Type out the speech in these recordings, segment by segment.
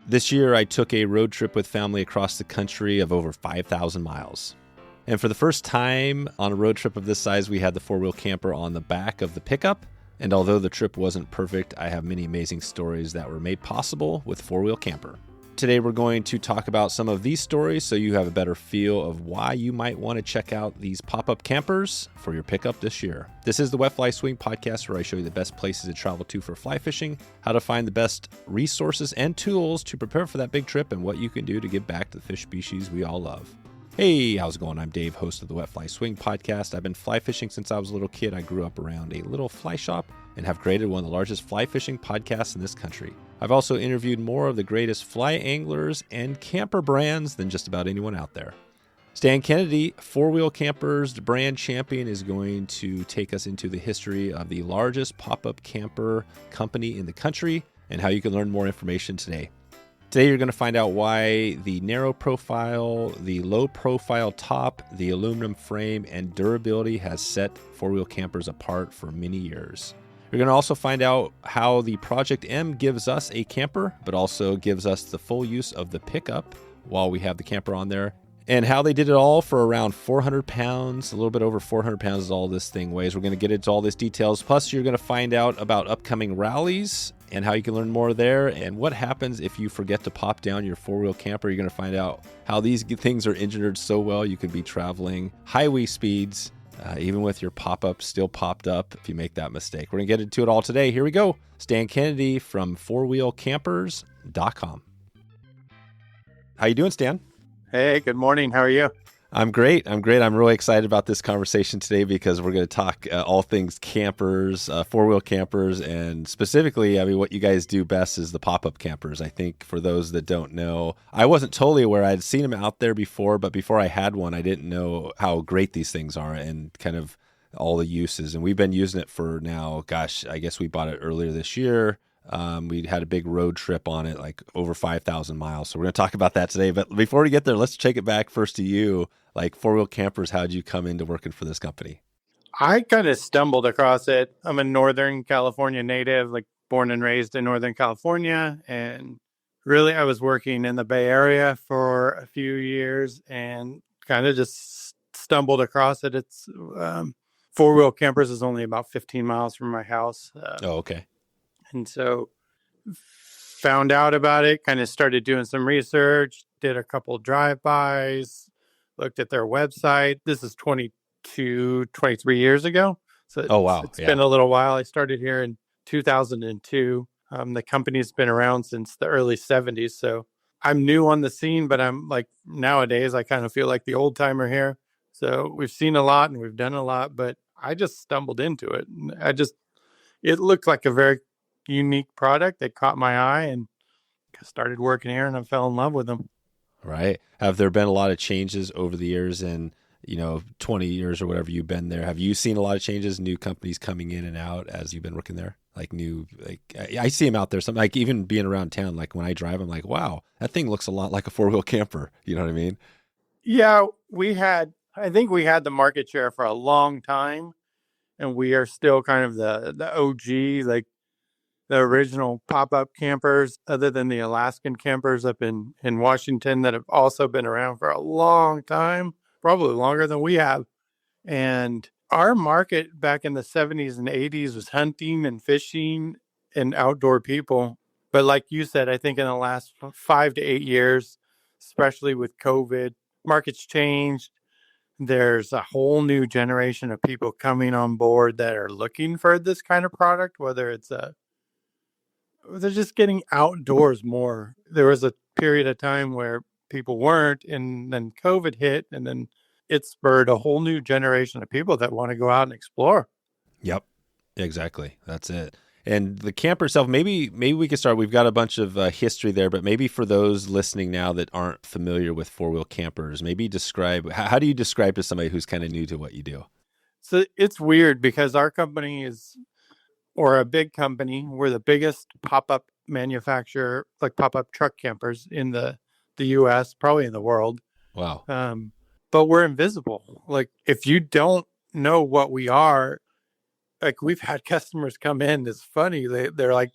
This year, I took a road trip with family across the country of over 5,000 miles. And for the first time on a road trip of this size, we had the four-wheel camper on the back of the pickup. And although the trip wasn't perfect, I have many amazing stories that were made possible with four-wheel camper. Today, we're going to talk about some of these stories so you have a better feel of why you might want to check out these pop-up campers for your pickup this year. This is the Wet Fly Swing podcast, where I show you the best places to travel to for fly fishing, how to find the best resources and tools to prepare for that big trip, and what you can do to give back to the fish species we all love. Hey, how's it going? I'm Dave, host of the Wet Fly Swing podcast. I've been fly fishing since I was a little kid. I grew up around a little fly shop and have created one of the largest fly fishing podcasts in this country. I've also interviewed more of the greatest fly anglers and camper brands than just about anyone out there. Stan Kennedy, Four Wheel Campers brand champion, is going to take us into the history of the largest pop-up camper company in the country and how you can learn more information today. Today, you're going to find out why the narrow profile, the low profile top, the aluminum frame, and durability has set four-wheel campers apart for many years. You're going to also find out how the Project M gives us a camper, but also gives us the full use of the pickup while we have the camper on there, and how they did it all for around 400 pounds. A little bit over 400 pounds is all this thing weighs. We're going to get into all these details. Plus, you're going to find out about upcoming rallies and how you can learn more there, and what happens if you forget to pop down your four-wheel camper. You're going to find out how these things are engineered so well you could be traveling highway speeds, even with your pop-up still popped up if you make that mistake. We're going to get into it all today. Here we go. Stan Kennedy from fourwheelcampers.com. How you doing, Stan? Hey, good morning. How are you? I'm great. I'm really excited about this conversation today because we're going to talk all things campers, four-wheel campers, and specifically, what you guys do best is the pop-up campers. I think for those that don't know, I wasn't totally aware. I'd seen them out there before, but before I had one, I didn't know how great these things are and kind of all the uses. And we've been using it for now, I guess we bought it earlier this year. We had a big road trip on it, like over 5,000 miles. So we're going to talk about that today. But before we get there, let's take it back first to you. Like four-wheel campers, how did you come into working for this company? I kind of stumbled across it. I'm a Northern California native, like born and raised in Northern California. And really, I was working in the Bay Area for a few years and kind of just stumbled across it. It's four-wheel campers is only about 15 miles from my house. Okay. And so found out about it, kind of started doing some research, did a couple drive-bys, looked at their website. This is 23 years ago. So oh, wow. It's been a little while. I started here in 2002. The company's been around since the early 70s. So I'm new on the scene, but I'm like nowadays, I kind of feel like the old timer here. So we've seen a lot and we've done a lot, but I just stumbled into it. It looked like a very unique product that caught my eye and started working here, and I fell in love with them. Right. Have there been a lot of changes over the years and 20 years or whatever you've been there? Have you seen a lot of changes, new companies coming in and out as you've been working there? I see them out there. Some, like even being around town, like when I drive, I'm like, wow, that thing looks a lot like a four-wheel camper. You know what I mean? Yeah, I think we had the market share for a long time, and we are still kind of the OG, like the original pop-up campers, other than the Alaskan campers up in Washington that have also been around for a long time, probably longer than we have. And our market back in the 70s and 80s was hunting and fishing and outdoor people. But like you said, I think in the last 5 to 8 years, especially with COVID, markets changed. There's a whole new generation of people coming on board that are looking for this kind of product, whether they're just getting outdoors more. There was a period of time where people weren't, and then COVID hit, and then it spurred a whole new generation of people that want to go out and explore. Yep, exactly. That's it. And the camper itself, maybe we can start. We've got a bunch of history there, but maybe for those listening now that aren't familiar with four-wheel campers, maybe how do you describe to somebody who's kind of new to what you do? So it's weird because our company or a big company, we're the biggest pop-up manufacturer, like pop-up truck campers in the U.S., probably in the world. Wow. But we're invisible. Like if you don't know what we are, like we've had customers come in. It's funny. They're like,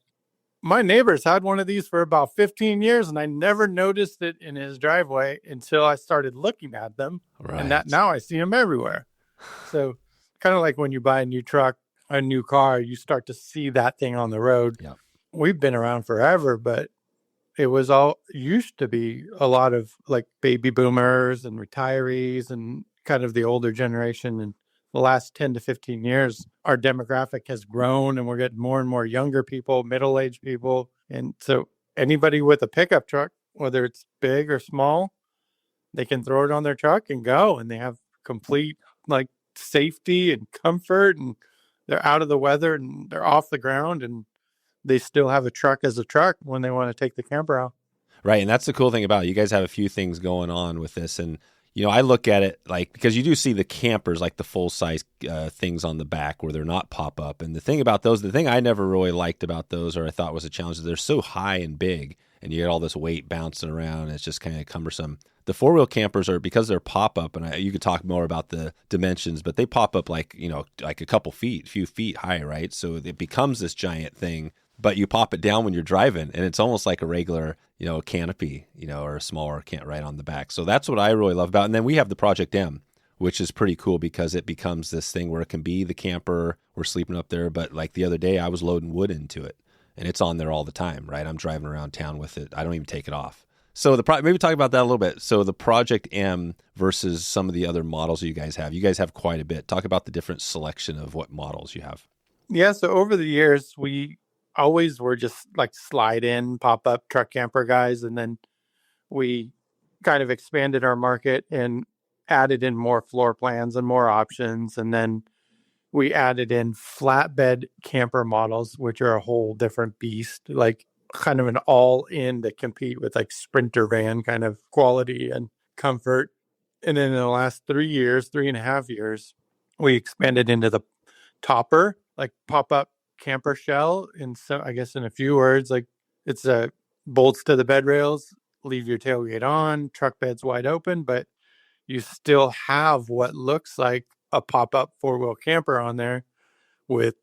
My neighbor's had one of these for about 15 years, and I never noticed it in his driveway until I started looking at them. And that Right. now I see them everywhere. So, kind of like when you buy a new truck, a new car, you start to see that thing on the road. Yeah. We've been around forever, but it was all used to be a lot of like baby boomers and retirees and kind of the older generation. And the last 10 to 15 years, our demographic has grown and we're getting more and more younger people, middle aged people. And so anybody with a pickup truck, whether it's big or small, they can throw it on their truck and go, and they have complete like safety and comfort, and they're out of the weather and they're off the ground, and they still have a truck as a truck when they want to take the camper out. Right. And that's the cool thing about it. You guys have a few things going on with this. And, I look at it like, because you do see the campers, like the full size things on the back where they're not pop up. And the thing about those, the thing I never really liked about those, or I thought was a challenge, is they're so high and big and you get all this weight bouncing around. And it's just kind of cumbersome. The four wheel campers are, because they're pop up, and you could talk more about the dimensions, but they pop up like, like a couple feet, few feet high, right? So it becomes this giant thing, but you pop it down when you're driving and it's almost like a regular, canopy, or a smaller right on the back. So that's what I really love about it. And then we have the Project M, which is pretty cool because it becomes this thing where it can be the camper. We're sleeping up there, but like the other day I was loading wood into it and it's on there all the time, right? I'm driving around town with it. I don't even take it off. So maybe talk about that a little bit. So the Project M versus some of the other models you guys have. You guys have quite a bit. Talk about the different selection of what models you have. Yeah, so over the years, we always were just like slide in, pop up truck camper guys. And then we kind of expanded our market and added in more floor plans and more options. And then we added in flatbed camper models, which are a whole different beast, like kind of an all in to compete with like Sprinter van kind of quality and comfort. And then in the last 3 years, 3.5 years, we expanded into the topper, like pop up camper shell. And so, I guess in a few words, like it's a bolts to the bed rails, leave your tailgate on, truck bed's wide open, but you still have what looks like a pop up 4 wheel camper on there with,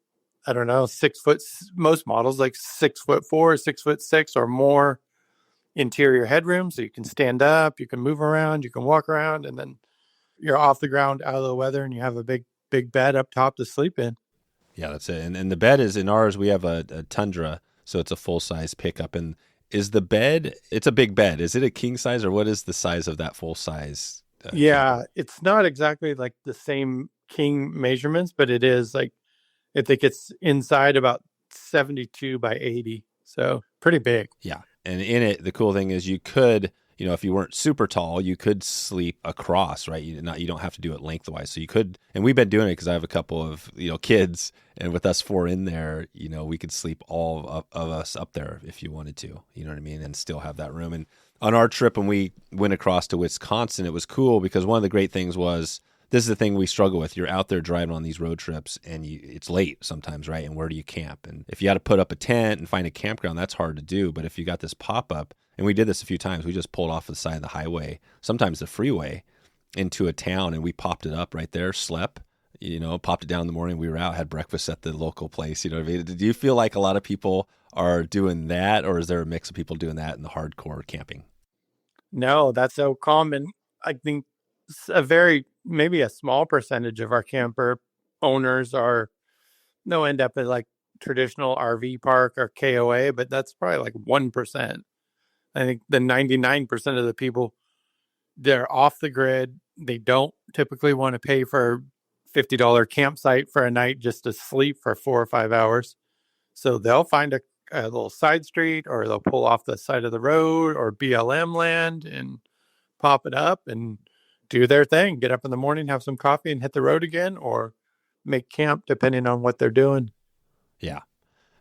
I don't know, 6 foot, most models like 6'4", 6'6" or more interior headroom. So you can stand up, you can move around, you can walk around, and then you're off the ground, out of the weather, and you have a big bed up top to sleep in. Yeah, that's it. And the bed is in ours. We have a Tundra, so it's a full size pickup. And is the bed? It's a big bed. Is it a king size, or what is the size of that full size Yeah, camper? it's not exactly like the same king measurements, but it is like, I think it's inside about 72 by 80. So pretty big. Yeah, and in it, the cool thing is you could, if you weren't super tall, you could sleep across, right? You don't have to do it lengthwise. So you could, and we've been doing it because I have a couple of kids, and with us four in there, we could sleep all of us up there if you wanted to. You know what I mean? And still have that room. And on our trip when we went across to Wisconsin, it was cool because one of the great things was, this is the thing we struggle with. You're out there driving on these road trips and it's late sometimes, right? And where do you camp? And if you had to put up a tent and find a campground, that's hard to do. But if you got this pop up, and we did this a few times, we just pulled off the side of the highway, sometimes the freeway, into a town, and we popped it up right there, slept, popped it down in the morning. We were out, had breakfast at the local place. You know what I mean? Do you feel like a lot of people are doing that, or is there a mix of people doing that in the hardcore camping? No, that's so common. I think maybe a small percentage of our camper owners they'll end up at like traditional RV park or KOA, but that's probably like 1%. I think the 99% of the people, they're off the grid. They don't typically want to pay for $50 campsite for a night just to sleep for 4 or 5 hours. So they'll find a little side street, or they'll pull off the side of the road or BLM land and pop it up and do their thing. Get up in the morning, have some coffee, and hit the road again, or make camp depending on what they're doing. Yeah.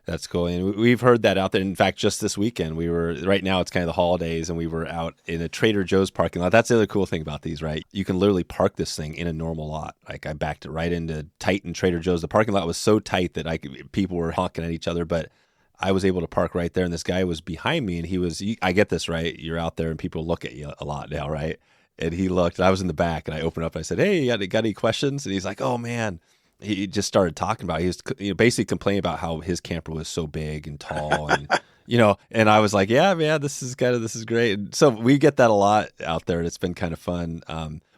That's cool. And we've heard that out there. In fact, just this weekend, right now it's kind of the holidays, and we were out in a Trader Joe's parking lot. That's the other cool thing about these, right? You can literally park this thing in a normal lot. Like I backed it right into tight in Trader Joe's. The parking lot was so tight that people were honking at each other, but I was able to park right there. And this guy was behind me, and I get this, right? You're out there and people look at you a lot now, right? And he looked, and I was in the back, and I opened up and I said, "Hey, you got any questions?" And he's like, "Oh man." He just started talking about, he was basically complaining about how his camper was so big and tall, and And I was like, yeah, man, this is great. And so we get that a lot out there, and it's been kind of fun.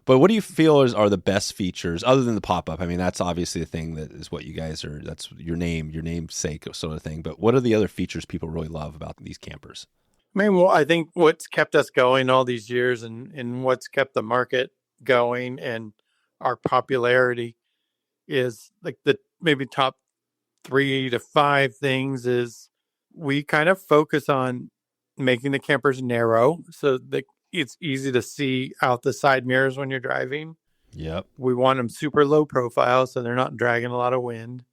But what do you feel are the best features other than the pop up? I mean, that's obviously the thing that is what you guys are. That's your namesake sort of thing. But what are the other features people really love about these campers? I mean, well, I think what's kept us going all these years and what's kept the market going and our popularity is like the maybe top 3 to 5 things is we kind of focus on making the campers narrow so that it's easy to see out the side mirrors when you're driving. Yep. We want them super low profile so they're not dragging a lot of wind.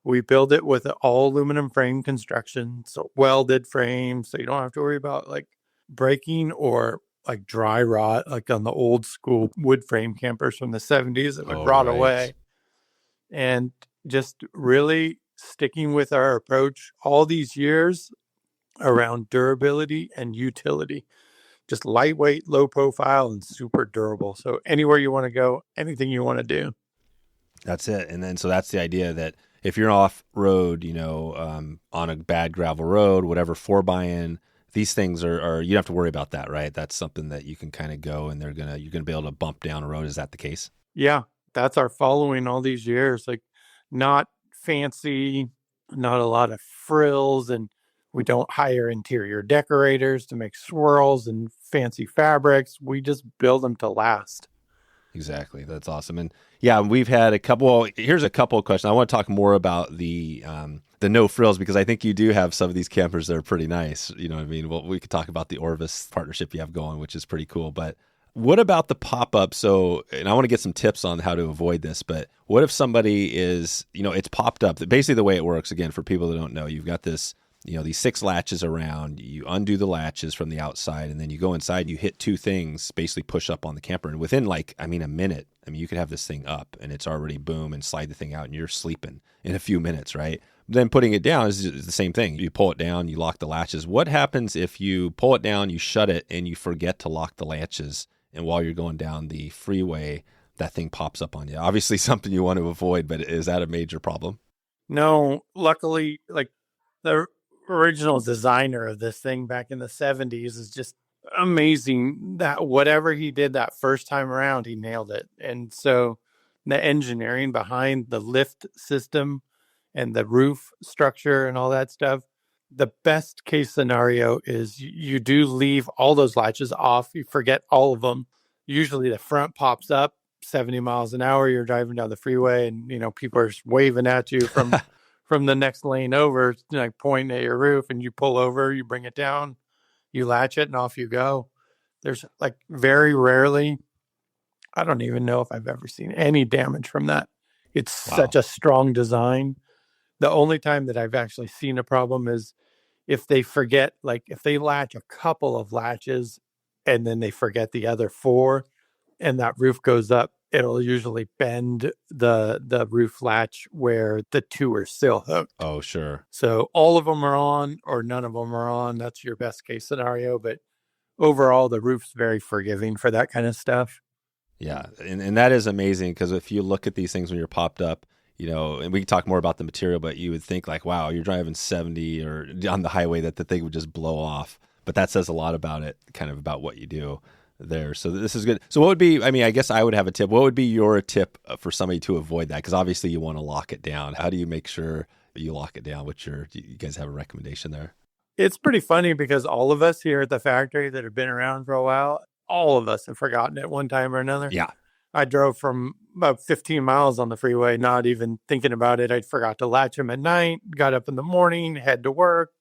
We build it with an all aluminum frame construction, so welded frame, so you don't have to worry about like breaking or like dry rot, like on the old school wood frame campers from the 70s that would Oh, rot right. away. And just really sticking with our approach all these years around durability and utility. Just lightweight, low profile, and super durable. So anywhere you want to go, anything you want to do. That's it. And then so that's the idea that if you're off road, on a bad gravel road, whatever four by in, these things are you don't have to worry about that, right? That's something that you can kind of go and you're gonna be able to bump down a road. Is that the case? Yeah, that's our following all these years. Like, not fancy, not a lot of frills, and we don't hire interior decorators to make swirls and fancy fabrics. We just build them to last. Exactly. That's awesome. And yeah, we've had a couple. Well, here's a couple of questions. I want to talk more about the no frills because I think you do have some of these campers that are pretty nice. You know what I mean? Well, we could talk about the Orvis partnership you have going, which is pretty cool. But what about the pop up? So, and I want to get some tips on how to avoid this. But what if somebody is, it's popped up? Basically, the way it works again for people that don't know, you've got this these 6 latches around, you undo the latches from the outside, and then you go inside, you hit 2 things, basically push up on the camper. And within a minute, you could have this thing up and it's already boom and slide the thing out and you're sleeping in a few minutes, right? Then putting it down is the same thing. You pull it down, you lock the latches. What happens if you pull it down, you shut it, and you forget to lock the latches? And while you're going down the freeway, that thing pops up on you. Obviously, something you want to avoid, but is that a major problem? No, luckily, like the original designer of this thing back in the 70s is just amazing that whatever he did that first time around, he nailed it. And so the engineering behind the lift system and the roof structure and all that stuff, the best case scenario is you do leave all those latches off. You forget all of them. Usually the front pops up 70 miles an hour. You're driving down the freeway and, people are waving at you from the next lane over, like pointing at your roof, and you pull over, you bring it down, you latch it, and off you go. There's like very rarely, I don't even know if I've ever seen any damage from that. It's such Wow. a strong design. The only time that I've actually seen a problem is if they forget, like if they latch a couple of latches and then they forget the other 4 and that roof goes up, it'll usually bend the roof latch where the 2 are still hooked. Oh, sure. So all of them are on or none of them are on. That's your best case scenario. But overall, the roof's very forgiving for that kind of stuff. Yeah, and that is amazing because if you look at these things when you're popped up, and we can talk more about the material, but you would think like, wow, you're driving 70 or on the highway that the thing would just blow off. But that says a lot about it, kind of about what you do there. So this is good. So what would be, I guess I would have a tip. What would be your tip for somebody to avoid that? Because obviously you want to lock it down. How do you make sure you lock it down? Do you guys have a recommendation there? It's pretty funny because all of us here at the factory that have been around for a while, all of us have forgotten it one time or another. Yeah. I drove from about 15 miles on the freeway, not even thinking about it. I forgot to latch them at night, got up in the morning, head to work,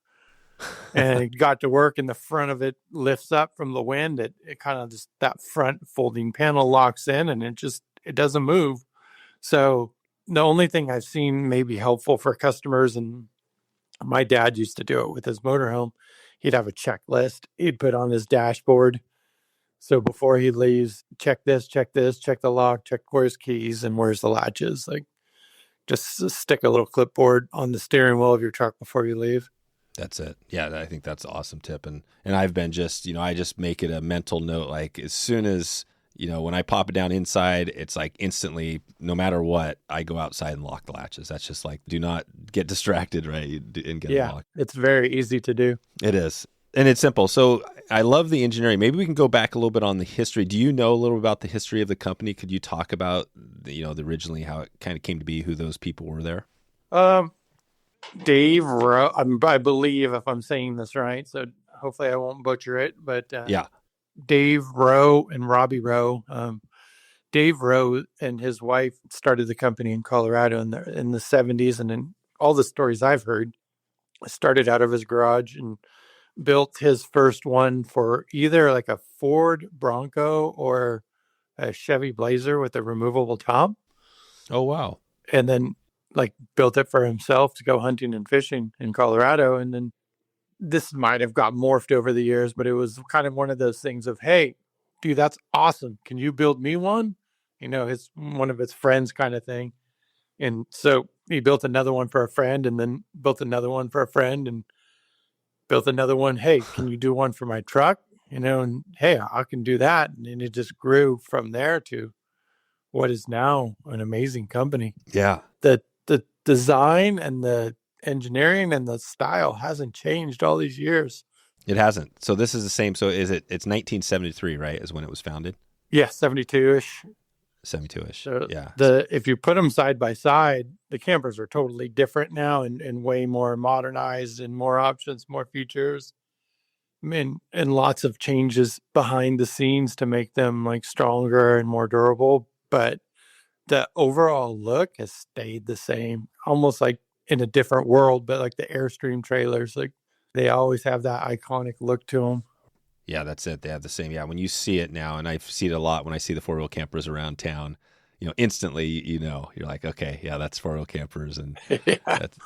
and got to work, and the front of it lifts up from the wind. It kind of just, that front folding panel locks in and it doesn't move. So the only thing I've seen maybe helpful for customers, and my dad used to do it with his motorhome, he'd have a checklist he'd put on his dashboard. So before he leaves, check this, check this, check the lock, check where's keys and where's the latches. Like, just stick a little clipboard on the steering wheel of your truck before you leave. That's it. Yeah, I think that's an awesome tip. And I've been just, I just make it a mental note. Like as soon as When I pop it down inside, it's like instantly, no matter what, I go outside and lock the latches. That's just like, do not get distracted, right? And get them Yeah, locked. it's very easy to do. It is. And it's simple. So I love the engineering. Maybe we can go back a little bit on the history. Do you know a little about the history of the company? Could you talk about, the originally how it kind of came to be, who those people were there? Um, Dave Rowe, I believe if I'm saying this right, so hopefully I won't butcher it, but Yeah. Dave Rowe and Robbie Rowe. Dave Rowe and his wife started the company in Colorado in the 70s, and in all the stories I've heard, started out of his garage and built his first one for either like a Ford Bronco or a Chevy Blazer with a removable top, Oh, wow. and then like built it for himself to go hunting and fishing in Colorado. And then this might have got morphed over the years, but it was kind of one of those things of, hey, dude, that's awesome. Can you build me one? His one of his friends kind of thing. And so he built another one for a friend and then built another one for a friend and built another one. Hey, can you do one for my truck? And hey, I can do that. And it just grew from there to what is now an amazing company. Yeah. The design and the engineering and the style hasn't changed all these years. It hasn't. So this is the same. So it's 1973, right? Is when it was founded? Yeah, 72-ish. 72-ish. So Yeah. if you put them side by side, the campers are totally different now and way more modernized and more options, more features, and lots of changes behind the scenes to make them like stronger and more durable. But the overall look has stayed the same, almost like in a different world. But like the Airstream trailers, like they always have that iconic look to them. Yeah, that's it. They have the same. Yeah, when you see it now, and I see it a lot when I see the four-wheel campers around town, instantly, you're like, okay, yeah, that's four-wheel campers, and Yeah. that's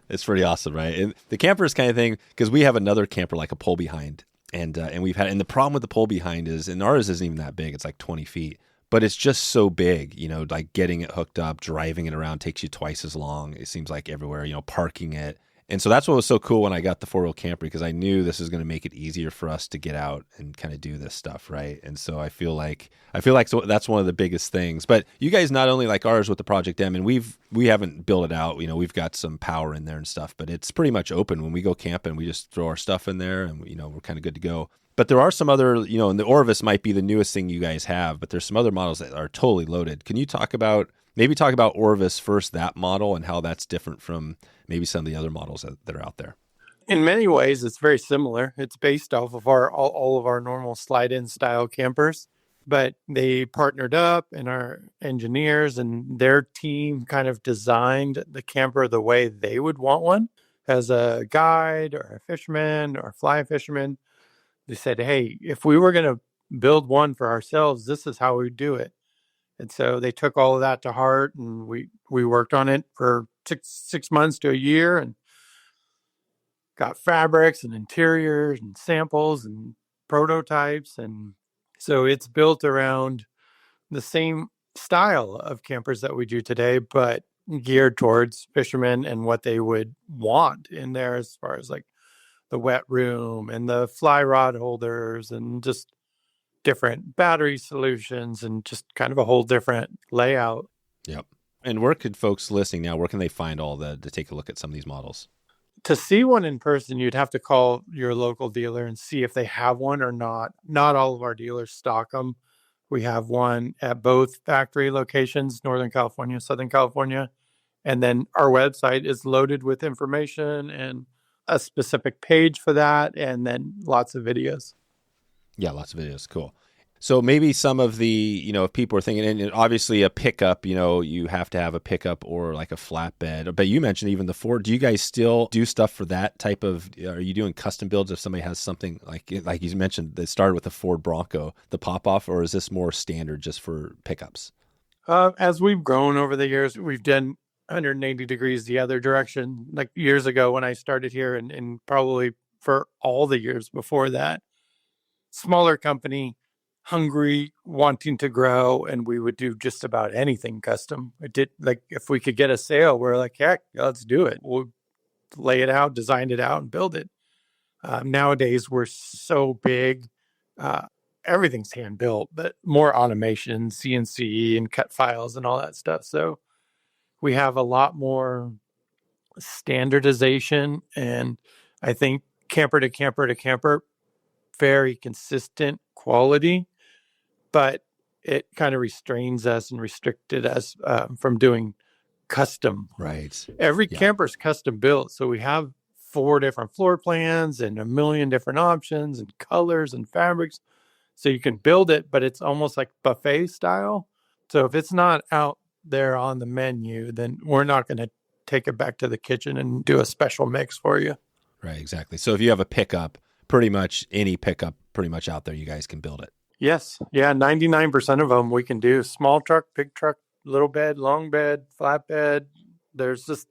it's pretty awesome, right? And the campers kind of thing, because we have another camper like a pull behind, and we've had, and the problem with the pull behind is, and ours isn't even that big; it's like 20 feet, but it's just so big, like getting it hooked up, driving it around takes you twice as long. It seems like everywhere, parking it. And so that's what was so cool when I got the four-wheel camper, because I knew this is going to make it easier for us to get out and kind of do this stuff, right? And so I feel like so that's one of the biggest things. But you guys not only like ours with the Project M, and we haven't built it out. We've got some power in there and stuff, but it's pretty much open. When we go camping, we just throw our stuff in there, and we're kind of good to go. But there are some other, and the Orvis might be the newest thing you guys have, but there's some other models that are totally loaded. Can you talk about Orvis first, that model, and how that's different from maybe some of the other models that are out there? In many ways, it's very similar. It's based off of all of our normal slide-in style campers, but they partnered up, and our engineers and their team kind of designed the camper the way they would want one. As a guide or a fisherman or a fly fisherman, they said, "Hey, if we were going to build one for ourselves, this is how we do it." And so they took all of that to heart, and we worked on it for six months to a year, and got fabrics and interiors and samples and prototypes. And so it's built around the same style of campers that we do today, but geared towards fishermen and what they would want in there, as far as like the wet room and the fly rod holders and just different battery solutions and just kind of a whole different layout. Yep. And where could folks listening now, where can they find to take a look at some of these models? To see one in person, you'd have to call your local dealer and see if they have one or not. Not all of our dealers stock them. We have one at both factory locations, Northern California, Southern California. And then our website is loaded with information and a specific page for that, and then lots of videos. Yeah, lots of videos. Cool. So maybe some of the, if people are thinking, and obviously a pickup, you have to have a pickup or like a flatbed. But you mentioned even the Ford. Do you guys still do stuff for that type of? Are you doing custom builds if somebody has something like you mentioned that started with the Ford Bronco, the pop off, or is this more standard just for pickups? As we've grown over the years, we've done 180 degrees the other direction. Like years ago when I started here, and probably for all the years before that, smaller company, hungry, wanting to grow, and we would do just about anything custom. It did, like, if we could get a sale, we're like, heck, let's do it. We'll lay it out, design it out, and build it. Nowadays, we're so big. Uh, everything's hand built, but more automation, CNC and cut files and all that stuff. So we have a lot more standardization, and I think camper to camper to camper, very consistent quality, but it kind of restrains us and restricted us from doing custom. Right. Every Yeah. camper's custom built. So we have 4 different floor plans and a million different options and colors and fabrics. So you can build it, but it's almost like buffet style. So if it's not out there on the menu, then we're not going to take it back to the kitchen and do a special mix for you. Right, exactly. So if you have a pickup, pretty much any pickup pretty much out there, you guys can build it. Yes. Yeah. 99% of them we can do. Small truck, big truck, little bed, long bed, flat bed. There's just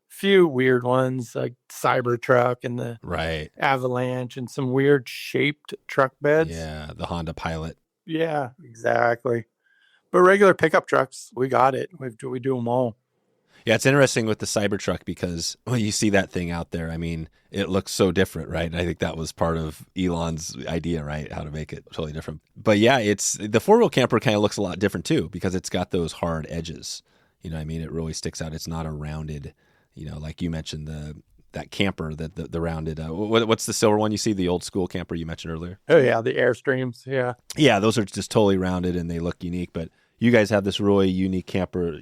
few weird ones like Cybertruck and the Right. Avalanche and some weird shaped truck beds. Yeah, the Honda Pilot. Yeah, exactly. But regular pickup trucks, we got it. We do them all. Yeah, it's interesting with the Cybertruck because when you see that thing out there, I mean, it looks so different, right? And I think that was part of Elon's idea, right? How to make it totally different. But yeah, it's the four-wheel camper kind of looks a lot different too because it's got those hard edges. You know what I mean? It really sticks out. It's not a rounded, like you mentioned, that camper, the rounded, what's the silver one you see, the old school camper you mentioned earlier? Oh, yeah, the Airstreams, yeah. Yeah, those are just totally rounded and they look unique, but you guys have this really unique camper,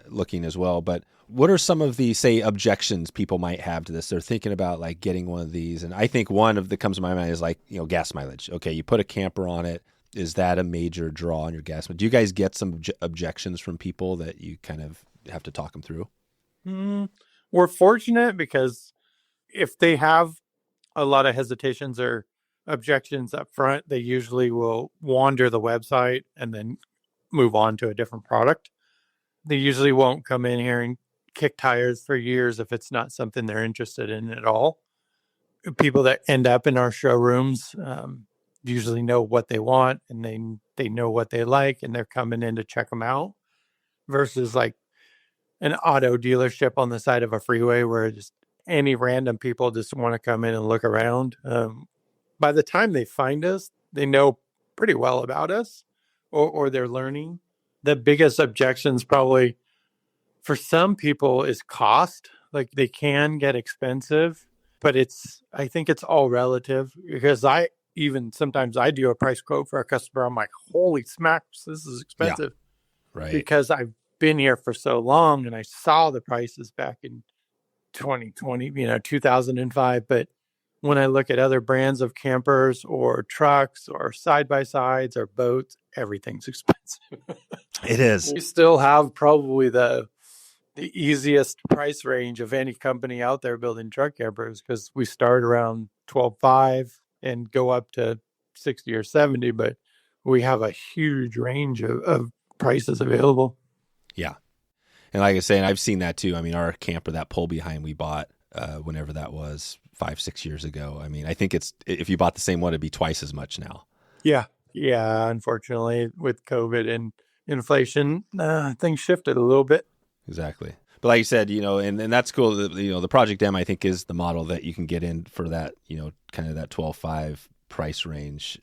looking as well. But what are some of the, say, objections people might have to this? They're thinking about like getting one of these. And I think one of that comes to my mind is like, gas mileage. Okay, you put a camper on it. Is that a major draw on your gas mileage? Do you guys get some objections from people that you kind of have to talk them through? We're fortunate because if they have a lot of hesitations or objections up front, they usually will wander the website and then move on to a different product. They usually won't come in here and kick tires for years if it's not something they're interested in at all. People that end up in our showrooms usually know what they want and they know what they like and they're coming in to check them out versus like an auto dealership on the side of a freeway where just any random people just want to come in and look around. By the time they find us, they know pretty well about us or they're learning. The biggest objections probably for some people is cost. Like they can get expensive, but I think it's all relative because sometimes I do a price quote for a customer. I'm like, holy smacks, this is expensive. Yeah, right. Because I've been here for so long and I saw the prices back in 2020, 2005. But when I look at other brands of campers or trucks or side-by-sides or boats, everything's expensive. It is. We still have probably the easiest price range of any company out there building truck campers because we start around 12.5 and go up to 60 or 70, but we have a huge range of prices available. Yeah. And like I say, and I've seen that too. I mean, our camper, that pull behind we bought whenever that was 5-6 years ago. I mean, I think if you bought the same one, it'd be twice as much now. Yeah. Yeah. Unfortunately, with COVID and inflation, things shifted a little bit. Exactly. But like you said, and that's cool. The Project M, I think, is the model that you can get in for that, kind of that 12.5 price range,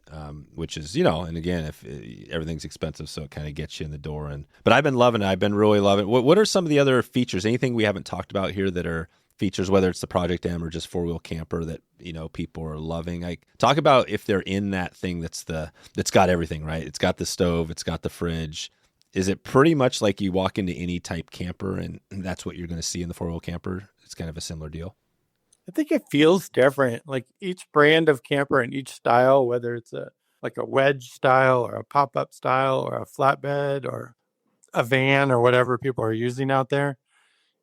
which is, and again, if everything's expensive, so it kind of gets you in the door. But I've been loving it. I've been really loving it. What are some of the other features? Anything we haven't talked about here that are features, whether it's the Project M or just four-wheel camper that, people are loving? Like, talk about if they're in that thing that's got everything, right? It's got the stove, it's got the fridge. Is it pretty much like you walk into any type camper and that's what you're going to see in the four-wheel camper? It's kind of a similar deal. I think it feels different. Like each brand of camper and each style, whether it's like a wedge style or a pop-up style or a flatbed or a van or whatever people are using out there,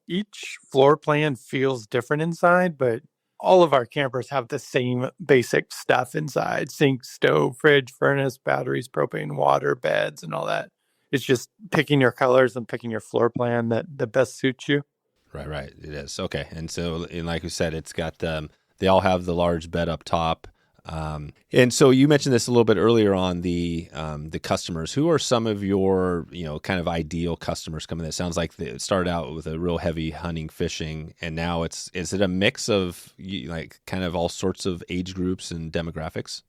each floor plan feels different inside, but all of our campers have the same basic stuff inside: sink, stove, fridge, furnace, batteries, propane, water, beds, and all that. It's just picking your colors and picking your floor plan that best suits you. Right. It is. Okay. And so, like you said, it's got, they all have the large bed up top. And so you mentioned this a little bit earlier on the customers. Who are some of your, kind of ideal customers coming in? It sounds like it started out with a real heavy hunting, fishing, and now is it a mix of like kind of all sorts of age groups and demographics?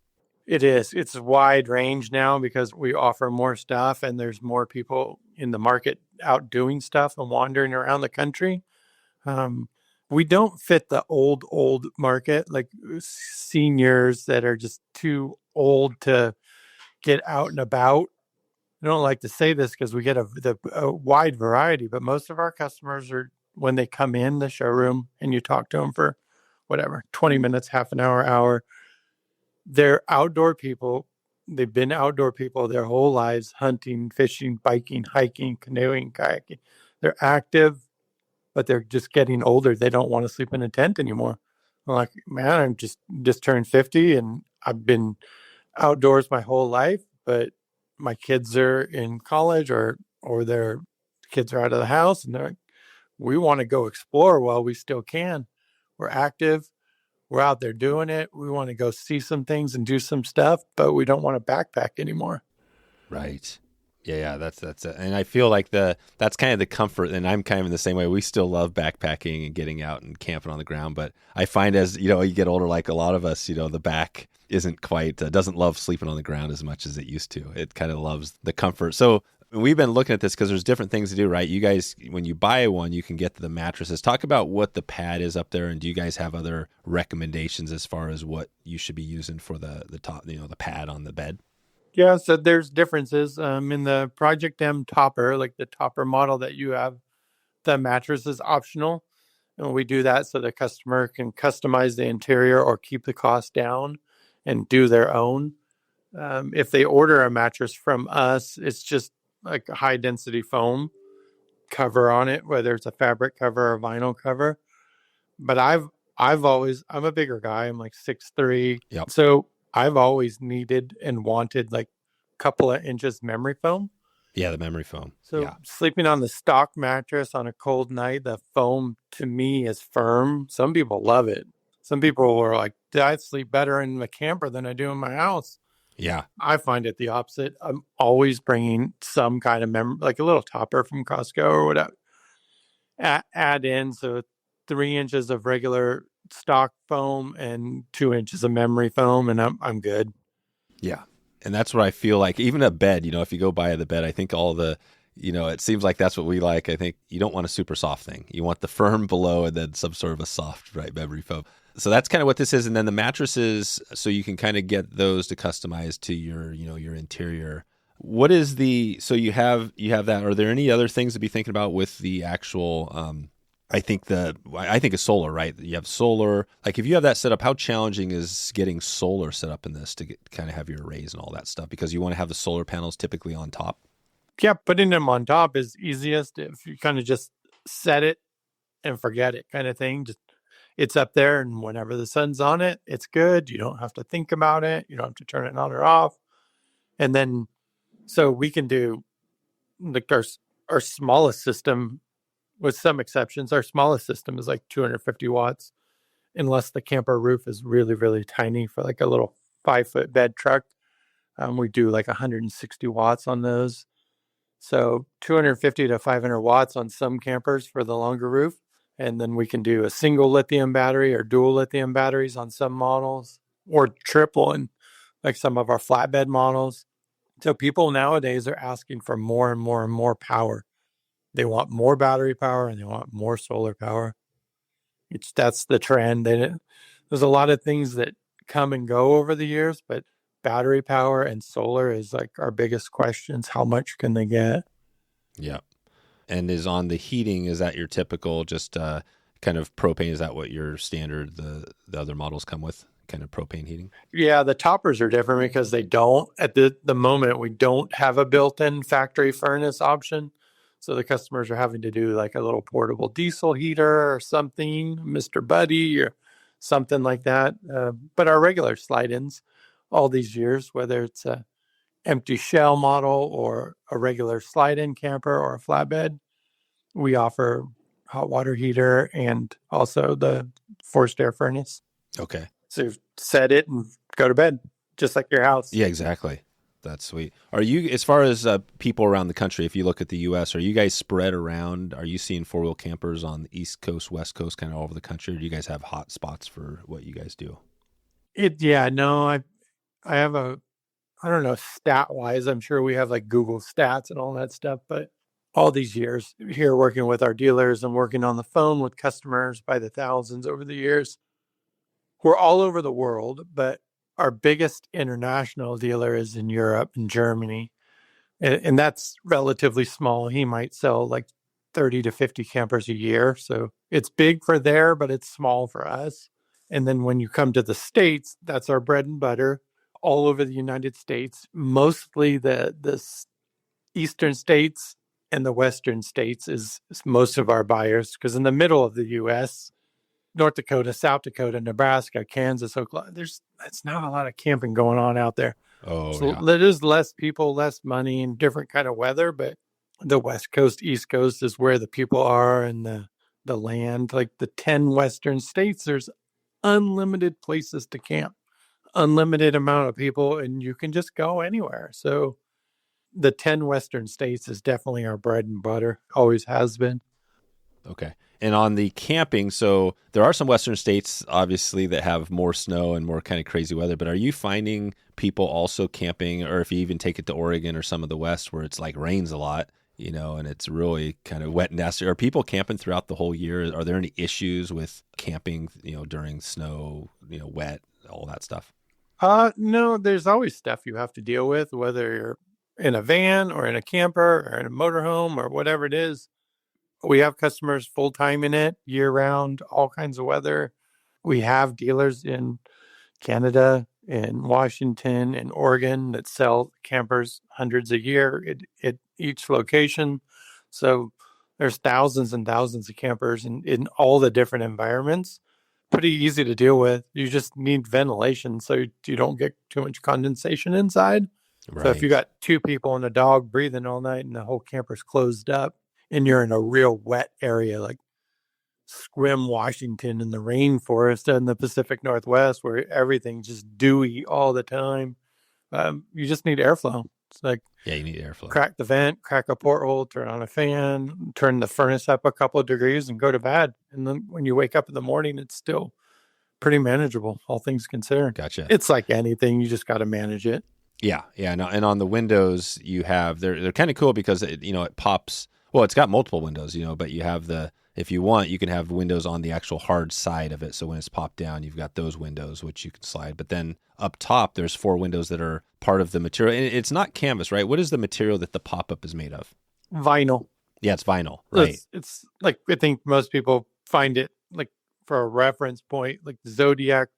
It is. It's a wide range now because we offer more stuff and there's more people in the market out doing stuff and wandering around the country. Um, we don't fit the old market, like seniors that are just too old to get out and about. I don't like to say this because we get a wide variety, but most of our customers are, when they come in the showroom and you talk to them for whatever, 20 minutes, half an hour, they're outdoor people. They've been outdoor people their whole lives, hunting, fishing, biking, hiking, canoeing, kayaking. They're active, but they're just getting older. They don't want to sleep in a tent anymore. I'm like, man, I'm just turned 50 and I've been outdoors my whole life, but my kids are in college or their kids are out of the house and they're like, we want to go explore while we still can. We're active. We're out there doing it. We want to go see some things and do some stuff, but we don't want to backpack anymore. Right. Yeah, that's it. And I feel like that's kind of the comfort, and I'm kind of in the same way. We still love backpacking and getting out and camping on the ground, but I find as you get older, like a lot of us, the back isn't quite doesn't love sleeping on the ground as much as it used to. It kind of loves the comfort. So we've been looking at this because there's different things to do, right? You guys, when you buy one, you can get the mattresses. Talk about what the pad is up there, and do you guys have other recommendations as far as what you should be using for the top, the pad on the bed? Yeah, so there's differences. In the Project M topper, like the topper model that you have, the mattress is optional. And we do that so the customer can customize the interior or keep the cost down and do their own. If they order a mattress from us, it's just like a high density foam cover on it, whether it's a fabric cover or a vinyl cover. But I'm a bigger guy. I'm like 6'3". Yep. So I've always needed and wanted like a couple of inches memory foam. Yeah, the memory foam. So Yeah. sleeping on the stock mattress on a cold night, the foam to me is firm. Some people love it. Some people were like, I sleep better in the camper than I do in my house. Yeah. I find it the opposite. I'm always bringing some kind of memory, like a little topper from Costco or whatever, add in. So 3 inches of regular stock foam and 2 inches of memory foam, and I'm good. Yeah. And that's what I feel like. Even a bed, if you go buy the bed, I think it seems like that's what we like. I think you don't want a super soft thing. You want the firm below and then some sort of a soft, right, memory foam. So that's kind of what this is. And then the mattresses, so you can kind of get those to customize to your interior. What is so you have that. Are there any other things to be thinking about with the actual, I think it's solar, right? You have solar. Like if you have that set up, how challenging is getting solar set up in this to kind of have your arrays and all that stuff? Because you want to have the solar panels typically on top. Yeah, putting them on top is easiest if you kind of just set it and forget it kind of thing. Just it's up there, and whenever the sun's on it, it's good. You don't have to think about it. You don't have to turn it on or off. And then, so we can do like our smallest system, with some exceptions. Our smallest system is like 250 watts, unless the camper roof is really really tiny for like a little 5 foot bed truck. We do like 160 watts on those. So 250 to 500 watts on some campers for the longer roof. And then we can do a single lithium battery or dual lithium batteries on some models, or triple in like some of our flatbed models. So people nowadays are asking for more and more and more power. They want more battery power and they want more solar power. That's the trend. There's a lot of things that come and go over the years, but battery power and solar is like our biggest questions. How much can they get? Yeah. And is on the heating, is that your typical just kind of propane? Is that what your standard, the other models come with, kind of propane heating? Yeah, the toppers are different because they don't, at the moment, we don't have a built-in factory furnace option. So the customers are having to do like a little portable diesel heater or something, Mr. Buddy or something like that. But our regular slide-ins all these years, whether it's a empty shell model or a regular slide-in camper or a flatbed, we offer hot water heater and also the forced air furnace. Okay. So set it and go to bed, just like your house. Yeah, exactly. That's sweet. Are you, as far as people around the country, if you look at the U.S., are you guys spread around? Are you seeing four-wheel campers on the East Coast, West Coast, kind of all over the country? Or do you guys have hot spots for what you guys do? Yeah, no, I have a, I don't know, stat wise, I'm sure we have like Google stats and all that stuff, but all these years here working with our dealers and working on the phone with customers by the thousands over the years, we're all over the world, but our biggest international dealer is in Europe and Germany. And that's relatively small. He might sell like 30 to 50 campers a year. So it's big for there, but it's small for us. And then when you come to the States, that's our bread and butter all over the United States, mostly the eastern states and the western states is most of our buyers. Because in the middle of the US, North Dakota, South Dakota, Nebraska, Kansas, Oklahoma, that's not a lot of camping going on out there. Oh, So yeah. there is less people, less money, and different kind of weather. But the West Coast, East Coast is where the people are, and the land. Like the 10 Western states, there's unlimited places to camp, unlimited amount of people, and you can just go anywhere. So the 10 Western states is definitely our bread and butter, always has been. Okay. And on the camping, so there are some Western states, obviously, that have more snow and more kind of crazy weather. But are you finding people also camping, or if you even take it to Oregon or some of the West where it's like rains a lot, and it's really kind of wet and nasty? Are people camping throughout the whole year? Are there any issues with camping, during snow, wet, all that stuff? No, there's always stuff you have to deal with, whether you're in a van or in a camper or in a motorhome or whatever it is. We have customers full time in it, year round, all kinds of weather. We have dealers in Canada, in Washington, and Oregon that sell campers hundreds a year at each location. So there's thousands and thousands of campers in all the different environments. Pretty easy to deal with. You just need ventilation so you don't get too much condensation inside. So if you Right. got two people and a dog breathing all night and the whole camper's closed up and you're in a real wet area like Scrim, Washington, in the rainforest in the Pacific Northwest, where everything's just dewy all the time. You just need airflow. It's like Yeah, you need airflow. crack the vent, crack a porthole, turn on a fan, turn the furnace up a couple of degrees, and go to bed. And then when you wake up in the morning, it's still pretty manageable, all things considered. Gotcha. It's like anything; you just got to manage it. Yeah, yeah, no, and on the windows you have they're kind of cool because it pops. Well, it's got multiple windows, but you have if you want, you can have windows on the actual hard side of it. So when it's popped down, you've got those windows which you can slide. But then up top, there's four windows that are part of the material, and it's not canvas, right? What is the material that the pop up is made of? Vinyl. Yeah, it's vinyl, right? It's like I think most people find it like for a reference point, like Zodiac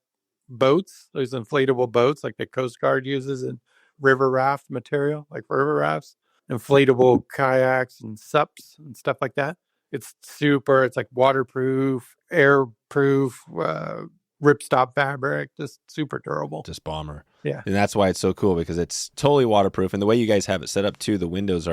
boats, those inflatable boats like the Coast Guard uses in river raft material, like for river rafts, inflatable kayaks and SUPs and stuff like that. It's like waterproof, airproof, ripstop fabric, just super durable. Just bomber. Yeah. And that's why it's so cool because it's totally waterproof. And the way you guys have it set up too, the windows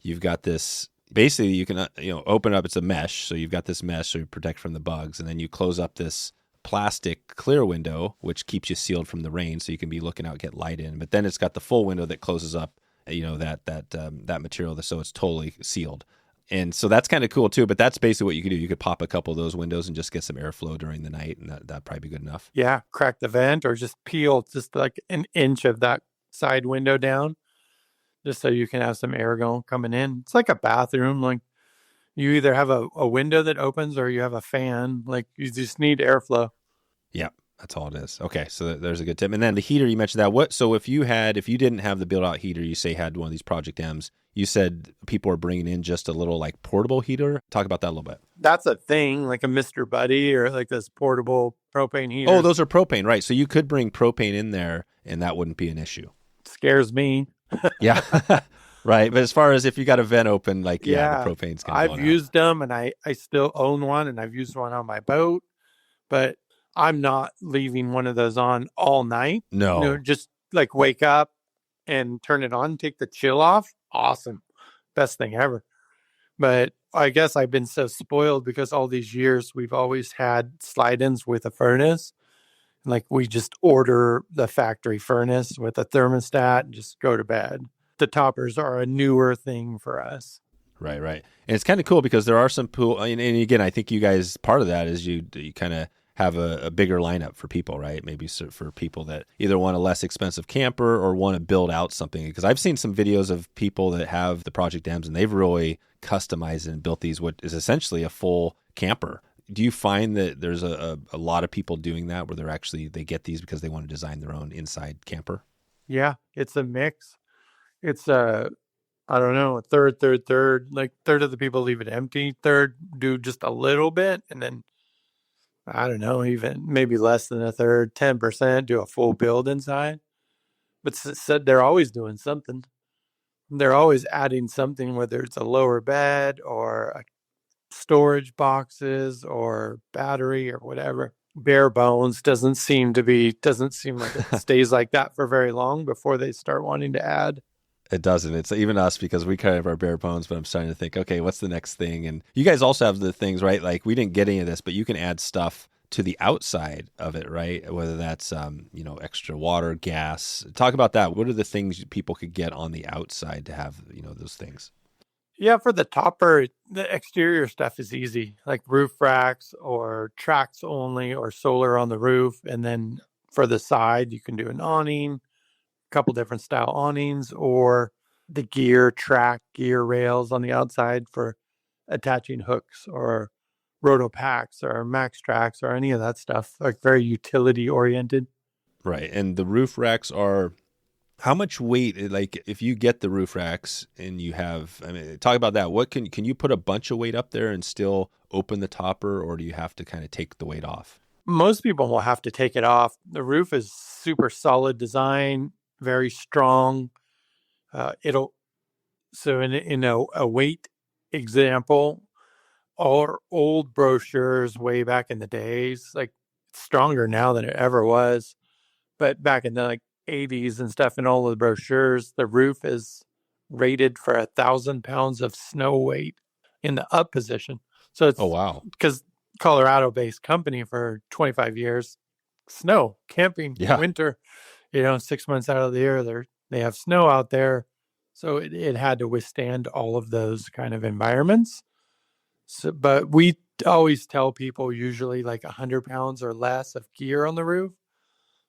you've got this, basically you can, open up, it's a mesh. So you've got this mesh so you protect from the bugs. And then you close up this plastic clear window, which keeps you sealed from the rain. So you can be looking out, get light in. But then it's got the full window that closes up, that material. So it's totally sealed. And so that's kind of cool too. But that's basically what you could do. You could pop a couple of those windows and just get some airflow during the night, and that'd probably be good enough. Yeah. Crack the vent or just peel just like an inch of that side window down just so you can have some air going coming in. It's like a bathroom. Like you either have a window that opens or you have a fan. Like you just need airflow. Yeah, that's all it is. Okay, so there's a good tip. And then the heater, you mentioned that. So if you didn't have the build out heater, you say had one of these Project M's, you said people are bringing in just a little like portable heater. Talk about that a little bit. That's a thing, like a Mr. Buddy or like this portable propane heater. Oh, those are propane, right? So you could bring propane in there, and that wouldn't be an issue. Scares me. Yeah, right. But as far as if you got a vent open, like the propane's gonna I've used them, and I still own one, and I've used one on my boat, but I'm not leaving one of those on all night. No. Just like wake up and turn it on, take the chill off. Awesome. Best thing ever. But I guess I've been so spoiled because all these years we've always had slide-ins with a furnace. Like we just order the factory furnace with a thermostat and just go to bed. The toppers are a newer thing for us. Right. And it's kind of cool because there are some pool, and again, I think you guys, part of that is you kind of have a bigger lineup for people, right? Maybe for people that either want a less expensive camper or want to build out something. Because I've seen some videos of people that have the Project M's and they've really customized and built these, what is essentially a full camper. Do you find that there's a lot of people doing that where they get these because they want to design their own inside camper? Yeah, it's a mix. It's I don't know, a third. Like third of the people leave it empty, third do just a little bit, and then I don't know, even maybe less than a third, 10% do a full build inside. But said they're always doing something. They're always adding something, whether it's a lower bed or a storage boxes or battery or whatever. Bare bones doesn't seem like it stays like that for very long before they start wanting to add. It doesn't. It's even us because we kind of are bare bones, but I'm starting to think, okay, what's the next thing? And you guys also have the things, right? Like we didn't get any of this, but you can add stuff to the outside of it, right? Whether that's, extra water, gas. Talk about that. What are the things people could get on the outside to have, those things? Yeah, for the topper, the exterior stuff is easy, like roof racks or tracks only or solar on the roof. And then for the side, you can do an awning, a couple different style awnings, or the gear rails on the outside for attaching hooks or roto packs or max tracks or any of that stuff, like very utility oriented. Right. And the roof racks are how much weight, like if you get the roof racks and you have, I mean, talk about that. What can you put a bunch of weight up there and still open the topper, or do you have to kind of take the weight off? Most people will have to take it off. The roof is super solid design, very strong. It'll so in a weight example, our old brochures way back in the days, like it's stronger now than it ever was. But back in the like 80s and stuff, in all of the brochures, the roof is rated for 1,000 pounds of snow weight in the up position. So Oh, it's wow. because Colorado-based company for 25 years, snow camping Yeah. winter, 6 months out of the year they have snow out there, so it had to withstand all of those kind of environments. So, but we always tell people usually like 100 pounds or less of gear on the roof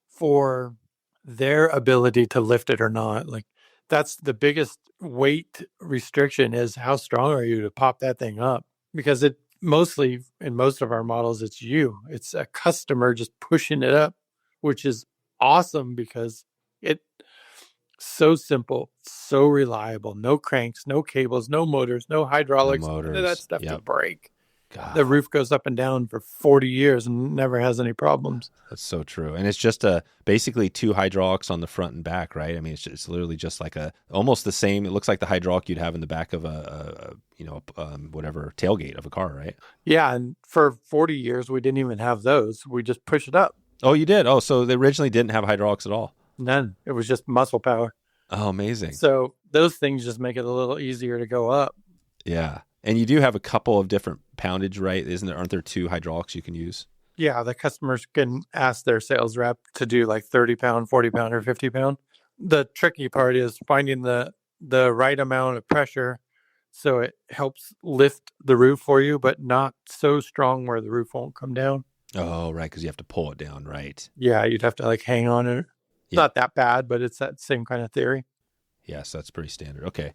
for their ability to lift it or not. Like that's the biggest weight restriction is how strong are you to pop that thing up? Because it mostly in most of our models, it's a customer just pushing it up, which is awesome because it so simple, so reliable, no cranks, no cables, no motors, no No hydraulics, none of that motors. stuff to Yep. break. The God, roof goes up and down for 40 years and never has any problems. that's so true. And it's just basically two hydraulics on the front and back, right? I mean, it's literally just like almost the same. It looks like the hydraulic you'd have in the back of whatever tailgate of a car, right? Yeah, and for 40 years we didn't even have those. We just push it up. Oh, you did? Oh, so they originally didn't have hydraulics at all. None. It was just muscle power. Oh, amazing. So those things just make it a little easier to go up. Yeah. And you do have a couple of different poundage, right? Aren't there two hydraulics you can use? Yeah, the customers can ask their sales rep to do like 30 pound, 40 pound, or 50 pound. The tricky part is finding the right amount of pressure so it helps lift the roof for you, but not so strong where the roof won't come down. Oh, right, because you have to pull it down, right? Yeah, you'd have to like hang on it. It's Yeah. not that bad, but it's that same kind of theory. Yes, that's pretty standard. Okay.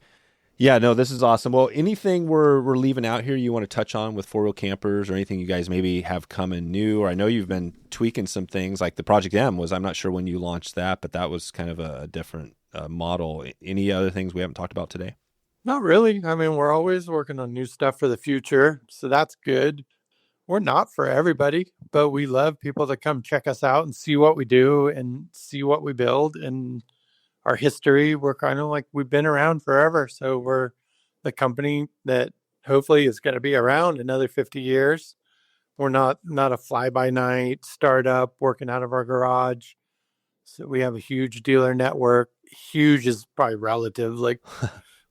Yeah, no, this is awesome. Well, anything we're leaving out here you want to touch on with four wheel campers, or anything you guys maybe have coming new? Or I know you've been tweaking some things, like the Project M was. I'm not sure when you launched that, but that was kind of a different model. Any other things we haven't talked about today? Not really. I mean, we're always working on new stuff for the future, so that's good. We're not for everybody, but we love people to come check us out and see what we do and see what we build and our history. We're kind of like we've been around forever, so we're the company that hopefully is going to be around another 50 years. We're not a fly by night startup working out of our garage. So we have a huge dealer network. Huge is probably relative. Like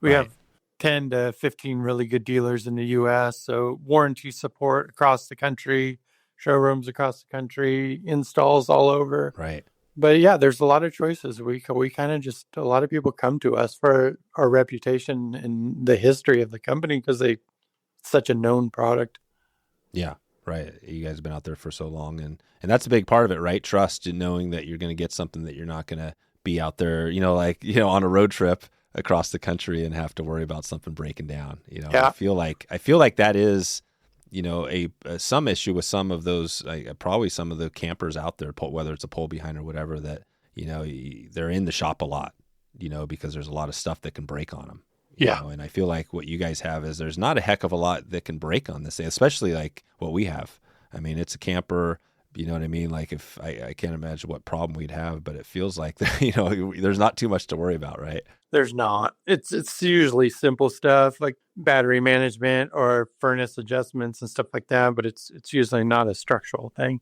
we Right, have 10 to 15 really good dealers in the US. So warranty support across the country, showrooms across the country, installs all over. right. But yeah, there's a lot of choices. We kind of just a lot of people come to us for our reputation and the history of the company because they such a known product. Yeah. Right. You guys have been out there for so long, and that's a big part of it, right? Trust in knowing that you're going to get something, that you're not going to be out there, on a road trip across the country and have to worry about something breaking down. I Yeah. feel like that is, a some issue with some of those, probably some of the campers out there, whether it's a pull behind or whatever, that they're in the shop a lot, because there's a lot of stuff that can break on them. Yeah. And I feel like what you guys have is there's not a heck of a lot that can break on this thing, especially like what we have. I mean, it's a camper, you know what I mean? Like if I can't imagine what problem we'd have, but it feels like, there's not too much to worry about, right? There's not. It's usually simple stuff like battery management or furnace adjustments and stuff like that, but it's usually not a structural thing.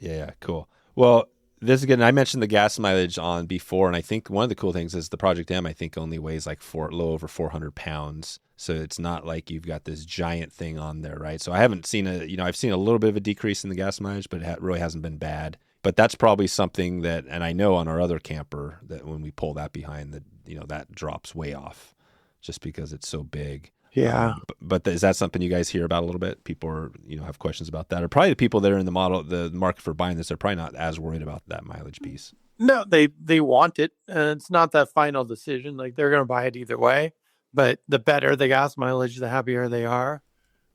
Yeah, cool. Well, this again, I mentioned the gas mileage on before, and I think one of the cool things is the Project M, I think, only weighs like low over 400 pounds. So it's not like you've got this giant thing on there, right? So I haven't seen I've seen a little bit of a decrease in the gas mileage, but it really hasn't been bad. But that's probably something that, and I know on our other camper that when we pull that behind, that drops way off just because it's so big. Yeah. But is that something you guys hear about a little bit? People are, have questions about that, or probably the people that are in the market for buying this are probably not as worried about that mileage piece. No, they want it. And it's not that final decision. Like they're going to buy it either way. But the better the gas mileage, the happier they are.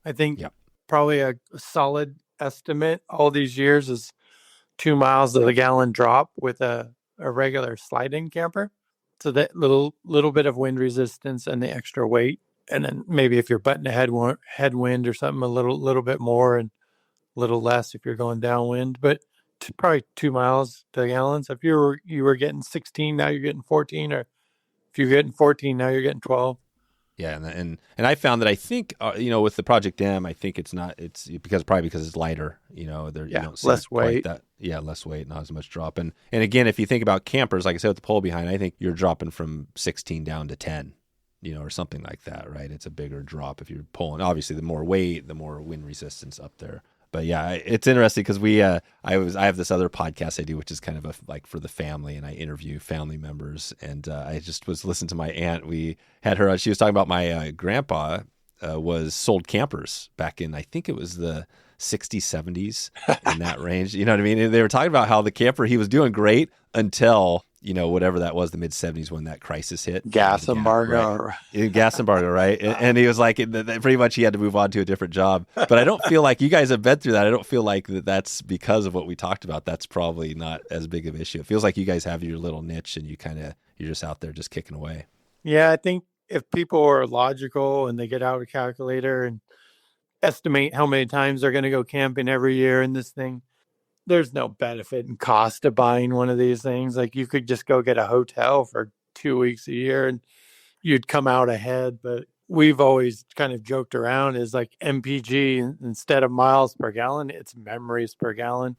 I think Yep. probably a solid estimate all these years is 2 miles of the gallon drop with a regular slide-in camper. So that little bit of wind resistance and the extra weight, and then maybe if you're butting a headwind or something, a little bit more and a little less if you're going downwind. But probably 2 miles to the gallon. So if you were getting 16, now you're getting 14, or if you're getting 14, now you're getting 12. Yeah, and I found that I think with the Project M, I think it's because it's lighter. There you Yeah, don't see less quite weight. that. Yeah, less weight, not as much drop. And again, if you think about campers, like I said with the pull behind, I think you're dropping from 16 down to 10, or something like that, right? It's a bigger drop if you're pulling. Obviously, the more weight, the more wind resistance up there. But yeah, it's interesting because I have this other podcast I do, which is kind of like for the family, and I interview family members. And I just was listening to my aunt. We had her on. She was talking about my grandpa was sold campers back in, I think it was the 60s, 70s, in that range. You know what I mean? And they were talking about how the camper, he was doing great until whatever that was, the mid 70s, when that crisis hit. Gas Right. embargo. Gas embargo, right? And he was like, pretty much he had to move on to a different job. But I don't feel like you guys have been through that. I don't feel like that's because of what we talked about. That's probably not as big of an issue. It feels like you guys have your little niche and you're just out there just kicking away. Yeah, I think if people are logical and they get out a calculator and estimate how many times they're going to go camping every year in this thing, there's no benefit and cost to buying one of these things. Like you could just go get a hotel for 2 weeks a year and you'd come out ahead. But we've always kind of joked around is like MPG instead of miles per gallon, it's memories per gallon.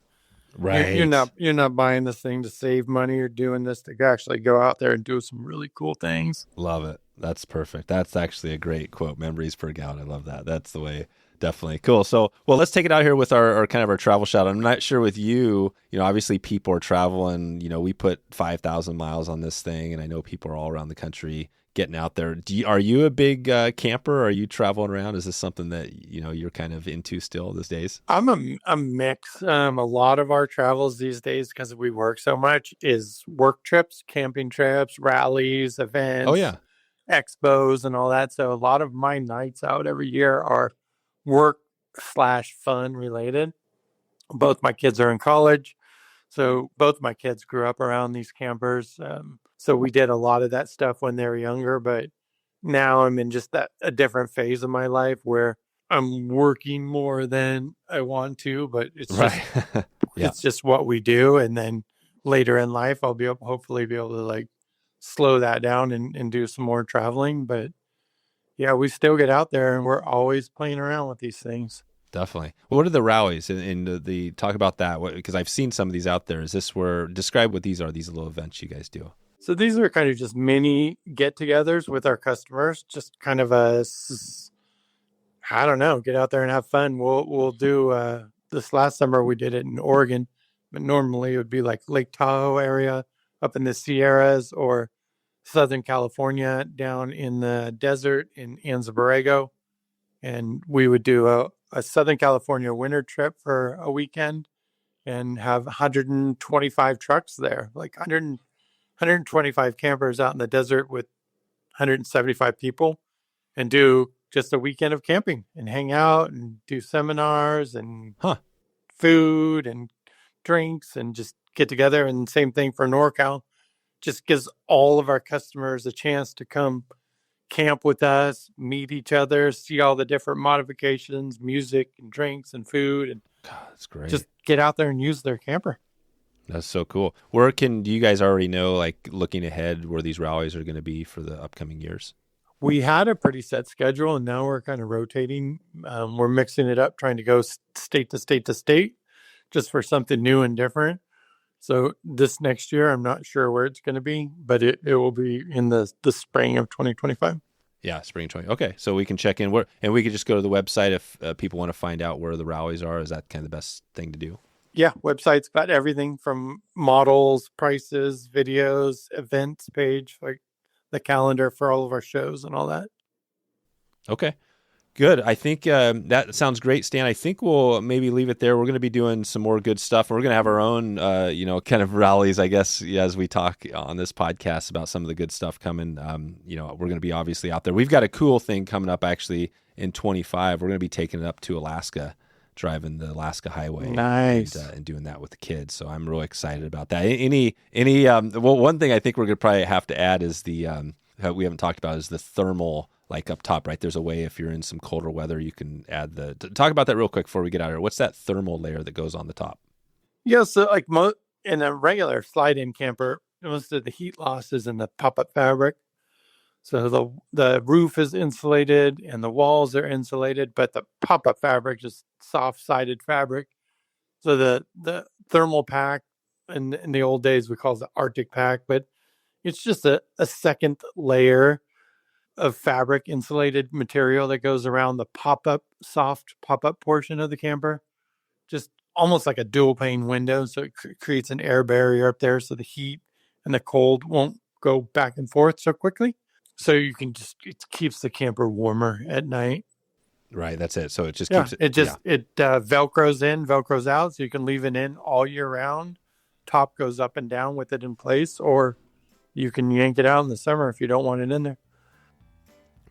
You're Right. not buying this thing to save money. You're doing this to actually go out there and do some really cool things. Love it. That's perfect. That's actually a great quote. Memories per gallon. I love that. That's the way. Definitely. Cool. So, well, let's take it out here with our kind of our travel shot. I'm not sure with you, obviously people are traveling, we put 5,000 miles on this thing, and I know people are all around the country getting out there. Are you a big camper? Are you traveling around? Is this something that, you're kind of into still these days? I'm a mix. A lot of our travels these days, because we work so much, is work trips, camping trips, rallies, Oh, events, yeah. expos, and all that. So a lot of my nights out every year are work/fun related. Both my kids are in college, so both my kids grew up around these campers. So we did a lot of that stuff when they were younger, but now I'm in just a different phase of my life where I'm working more than I want to, but Right. Yeah. it's just what we do. And then later in life, hopefully be able to like slow that down and do some more traveling. But yeah, we still get out there and we're always playing around with these things. Definitely. Well, what are the rallies and the talk about that? Because I've seen some of these out there. Is this where describe what these are? These little events you guys do. So these are kind of just mini get-togethers with our customers, just kind of I don't know, get out there and have fun. We'll do this last summer we did it in Oregon, but normally it would be like Lake Tahoe area up in the Sierras or Southern California down in the desert in Anza Borrego. And we would do a Southern California winter trip for a weekend and have 125 trucks there, like 125 campers out in the desert with 175 people, and do just a weekend of camping and hang out and do seminars and Huh. food and drinks and just get together. And same thing for NorCal. Just gives all of our customers a chance to come camp with us, meet each other, see all the different modifications, music and drinks and food, and God, that's great. just get out there and use their camper. That's so cool. Do you guys already know, like looking ahead, where these rallies are going to be for the upcoming years? We had a pretty set schedule, and now we're kind of rotating. We're mixing it up, trying to go state to state to state, just for something new and different. So this next year, I'm not sure where it's going to be, but it will be in the spring of 2025. Yeah, spring 20. Okay, so we can check in and we could just go to the website if people want to find out where the rallies are. Is that kind of the best thing to do? Yeah, website's got everything from models, prices, videos, events page, like the calendar for all of our shows and all that. Okay, good. I think that sounds great, Stan. I think we'll maybe leave it there. We're going to be doing some more good stuff. We're going to have our own, kind of rallies, I guess, as we talk on this podcast about some of the good stuff coming. We're going to be obviously out there. We've got a cool thing coming up actually in 25. We're going to be taking it up to Alaska, driving the Alaska Highway. Nice. And doing that with the kids. So I'm really excited about that. One thing I think we're going to probably have to add is we haven't talked about is the thermal, like up top, right? There's a way if you're in some colder weather, you can add talk about that real quick before we get out of here. What's that thermal layer that goes on the top? Yeah. So like in a regular slide-in camper, most of the heat loss is in the pop-up fabric. So the roof is insulated and the walls are insulated, but the pop-up fabric is soft-sided fabric. So the thermal pack, in the old days we call it the Arctic pack, but it's just a second layer of fabric insulated material that goes around the soft pop-up portion of the camper, just almost like a dual pane window. So it creates an air barrier up there so the heat and the cold won't go back and forth so quickly. So it keeps the camper warmer at night. Right, that's it. So it just keeps it. It velcros in, velcros out, so you can leave it in all year round. Top goes up and down with it in place, or you can yank it out in the summer if you don't want it in there.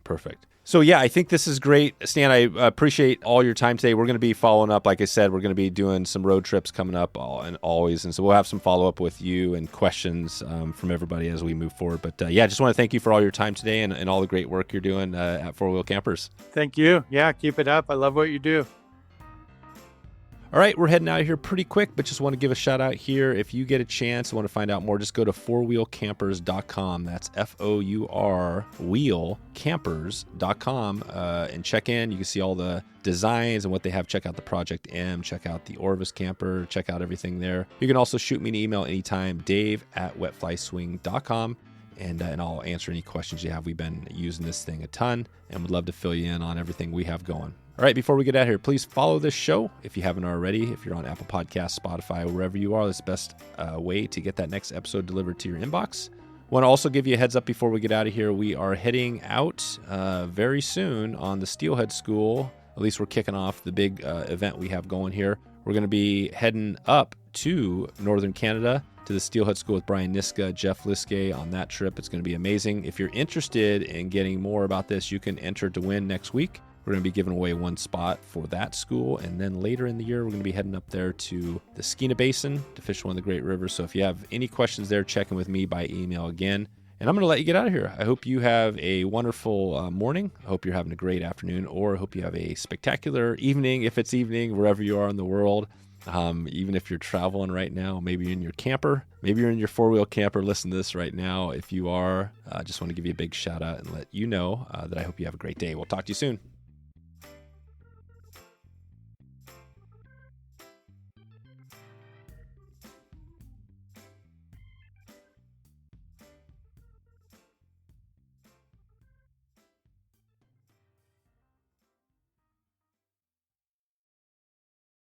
Perfect. So yeah, I think this is great, Stan. I appreciate all your time today. We're going to be following up. Like I said, we're going to be doing some road trips coming up always. And so we'll have some follow up with you and questions from everybody as we move forward. But I just want to thank you for all your time today and all the great work you're doing at Four Wheel Campers. Thank you. Yeah, keep it up. I love what you do. All right, we're heading out of here pretty quick, but just want to give a shout out here. If you get a chance and want to find out more, just go to fourwheelcampers.com. That's FOUR wheelcampers.com and check in. You can see all the designs and what they have. Check out the Project M, check out the Orvis camper, check out everything there. You can also shoot me an email anytime, dave@wetflyswing.com. And I'll answer any questions you have. We've been using this thing a ton and would love to fill you in on everything we have going. All right, before we get out of here, please follow this show if you haven't already. If you're on Apple Podcasts, Spotify, wherever you are, that's the best way to get that next episode delivered to your inbox. Want to also give you a heads up before we get out of here. We are heading out very soon on the Steelhead School. At least we're kicking off the big event we have going here. We're going to be heading up to Northern Canada to the Steelhead School with Brian Niska, Jeff Liskay on that trip. It's going to be amazing. If you're interested in getting more about this, you can enter to win next week. We're going to be giving away one spot for that school. And then later in the year, we're going to be heading up there to the Skeena Basin to fish one of the Great Rivers. So if you have any questions there, check in with me by email again. And I'm going to let you get out of here. I hope you have a wonderful morning. I hope you're having a great afternoon, or I hope you have a spectacular evening, if it's evening, wherever you are in the world. Even if you're traveling right now, maybe you're in your camper, maybe you're in your four-wheel camper, listen to this right now. If you are, I just want to give you a big shout out and let you know that I hope you have a great day. We'll talk to you soon.